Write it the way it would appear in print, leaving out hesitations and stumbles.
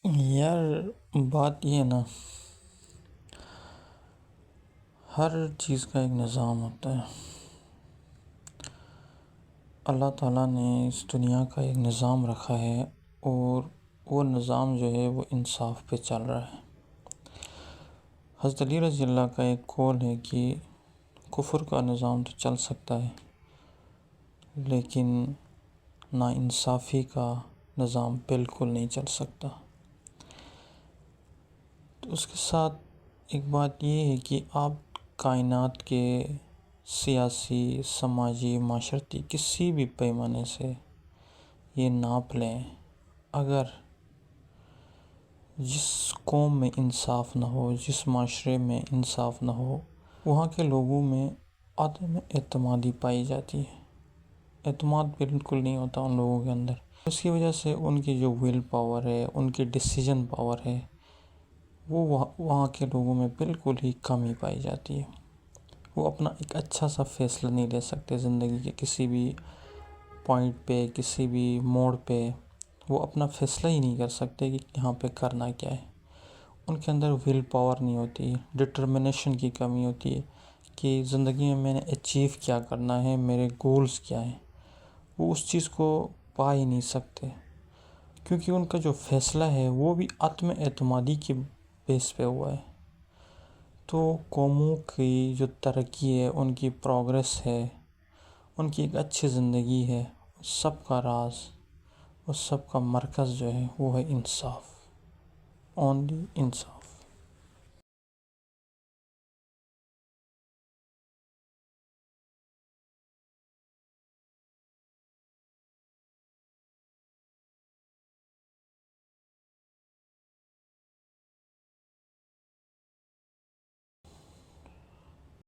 یار بات یہ ہے نا، ہر چیز کا ایک نظام ہوتا ہے۔ اللہ تعالیٰ نے اس دنیا کا ایک نظام رکھا ہے، اور وہ نظام جو ہے وہ انصاف پہ چل رہا ہے۔ حضرت علی رضی اللہ کا ایک قول ہے کہ کفر کا نظام تو چل سکتا ہے، لیکن ناانصافی کا نظام بالکل نہیں چل سکتا۔ تو اس کے ساتھ ایک بات یہ ہے کہ آپ کائنات کے سیاسی، سماجی، معاشرتی کسی بھی پیمانے سے یہ ناپ لیں، اگر جس قوم میں انصاف نہ ہو، جس معاشرے میں انصاف نہ ہو، وہاں کے لوگوں میں عدم اعتمادی پائی جاتی ہے۔ اعتماد بالکل نہیں ہوتا ان لوگوں کے اندر۔ اس کی وجہ سے ان کی جو ول پاور ہے، ان کی ڈیسیجن پاور ہے، وہ وہاں کے لوگوں میں بالکل ہی کمی پائی جاتی ہے۔ وہ اپنا ایک اچھا سا فیصلہ نہیں لے سکتے زندگی کے کسی بھی پوائنٹ پہ، کسی بھی موڑ پہ۔ وہ اپنا فیصلہ ہی نہیں کر سکتے کہ یہاں پہ کرنا کیا ہے۔ ان کے اندر ول پاور نہیں ہوتی، ڈٹرمنیشن کی کمی ہوتی ہے کہ زندگی میں نے اچیو کیا کرنا ہے، میرے گولز کیا ہیں۔ وہ اس چیز کو پا ہی نہیں سکتے، کیونکہ ان کا جو فیصلہ ہے وہ بھی عدم اعتمادی کی بیس پہ ہوا ہے۔ تو قوموں کی جو ترقی ہے، ان کی پروگریس ہے، ان کی ایک اچھی زندگی ہے، سب کا راز اور سب کا مرکز جو ہے وہ ہے انصاف، اونلی انصاف۔